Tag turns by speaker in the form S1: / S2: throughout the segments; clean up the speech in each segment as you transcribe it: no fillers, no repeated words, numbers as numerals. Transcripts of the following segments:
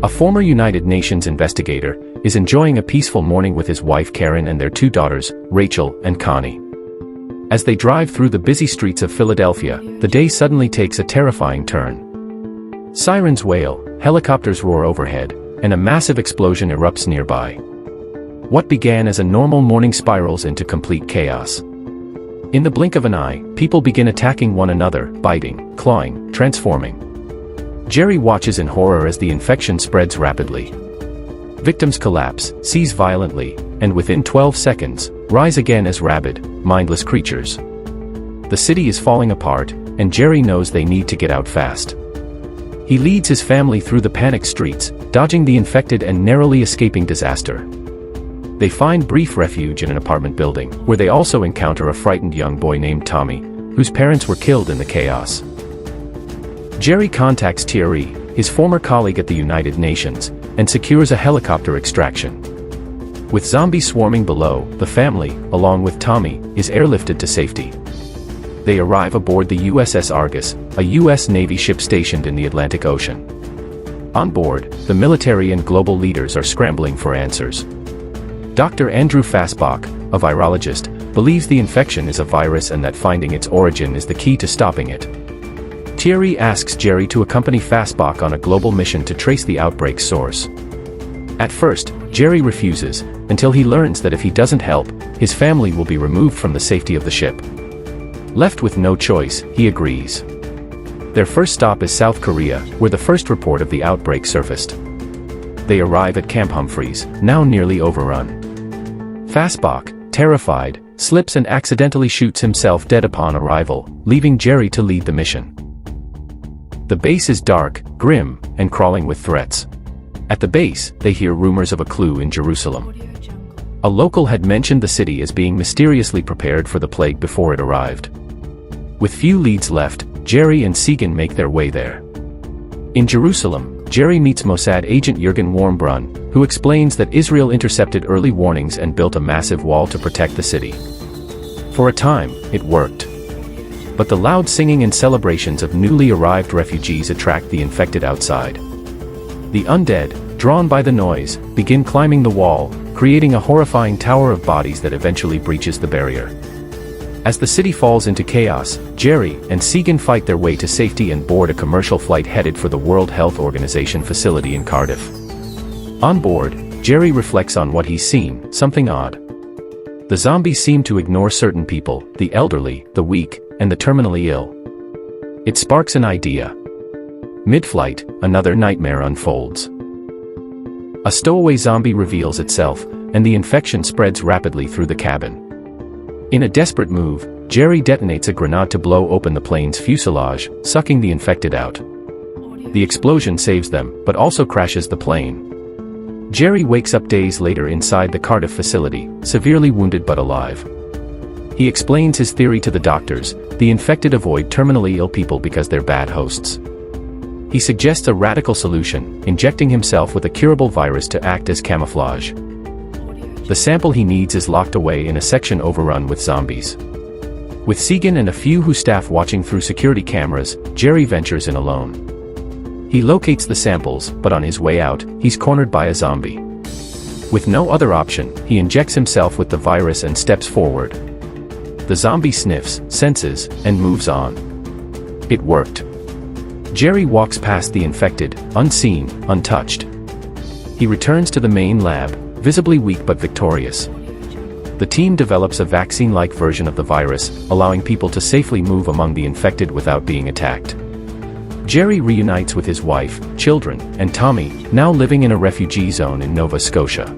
S1: A former United Nations investigator is enjoying a peaceful morning with his wife Karen and their two daughters, Rachel and Connie. As they drive through the busy streets of Philadelphia, the day suddenly takes a terrifying turn. Sirens wail, helicopters roar overhead, and a massive explosion erupts nearby. What began as a normal morning spirals into complete chaos. In the blink of an eye, people begin attacking one another, biting, clawing, transforming. Gerry watches in horror as the infection spreads rapidly. Victims collapse, seize violently, and within 12 seconds, rise again as rabid, mindless creatures. The city is falling apart, and Gerry knows they need to get out fast. He leads his family through the panicked streets, dodging the infected and narrowly escaping disaster. They find brief refuge in an apartment building, where they also encounter a frightened young boy named Tommy, whose parents were killed in the chaos. Gerry contacts Thierry, his former colleague at the United Nations, and secures a helicopter extraction. With zombies swarming below, the family, along with Tommy, is airlifted to safety. They arrive aboard the USS Argus, a U.S. Navy ship stationed in the Atlantic Ocean. On board, the military and global leaders are scrambling for answers. Dr. Andrew Fassbach, a virologist, believes the infection is a virus and that finding its origin is the key to stopping it. Thierry asks Gerry to accompany Fassbach on a global mission to trace the outbreak's source. At first, Gerry refuses, until he learns that if he doesn't help, his family will be removed from the safety of the ship. Left with no choice, he agrees. Their first stop is South Korea, where the first report of the outbreak surfaced. They arrive at Camp Humphreys, now nearly overrun. Fassbach, terrified, slips and accidentally shoots himself dead upon arrival, leaving Gerry to lead the mission. The base is dark, grim, and crawling with threats. At the base, they hear rumors of a clue in Jerusalem. A local had mentioned the city as being mysteriously prepared for the plague before it arrived. With few leads left, Gerry and Segen make their way there. In Jerusalem, Gerry meets Mossad agent Jürgen Wormbrunn, who explains that Israel intercepted early warnings and built a massive wall to protect the city. For a time, it worked. But the loud singing and celebrations of newly arrived refugees attract the infected outside. The undead, drawn by the noise, begin climbing the wall, creating a horrifying tower of bodies that eventually breaches the barrier. As the city falls into chaos, Gerry and Segen fight their way to safety and board a commercial flight headed for the World Health Organization facility in Cardiff. On board, Gerry reflects on what he's seen, something odd. The zombies seem to ignore certain people, the elderly, the weak, and the terminally ill. It sparks an idea. Mid-flight, another nightmare unfolds. A stowaway zombie reveals itself, and the infection spreads rapidly through the cabin. In a desperate move, Gerry detonates a grenade to blow open the plane's fuselage, sucking the infected out. The explosion saves them, but also crashes the plane. Gerry wakes up days later inside the Cardiff facility, severely wounded but alive. He explains his theory to the doctors: the infected avoid terminally ill people because they're bad hosts. He suggests a radical solution, injecting himself with a curable virus to act as camouflage. The sample he needs is locked away in a section overrun with zombies. With Segen and a few WHO staff watching through security cameras, Gerry ventures in alone. He locates the samples, but on his way out, he's cornered by a zombie. With no other option, he injects himself with the virus and steps forward. The zombie sniffs, senses, and moves on. It worked. Gerry walks past the infected, unseen, untouched. He returns to the main lab, visibly weak but victorious. The team develops a vaccine-like version of the virus, allowing people to safely move among the infected without being attacked. Gerry reunites with his wife, children, and Tommy, now living in a refugee zone in Nova Scotia.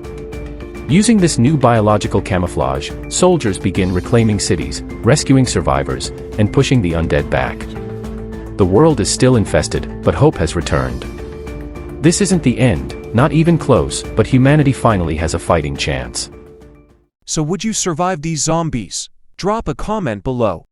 S1: Using this new biological camouflage, soldiers begin reclaiming cities, rescuing survivors, and pushing the undead back. The world is still infested, but hope has returned. This isn't the end, not even close, but humanity finally has a fighting chance.
S2: So would you survive these zombies? Drop a comment below.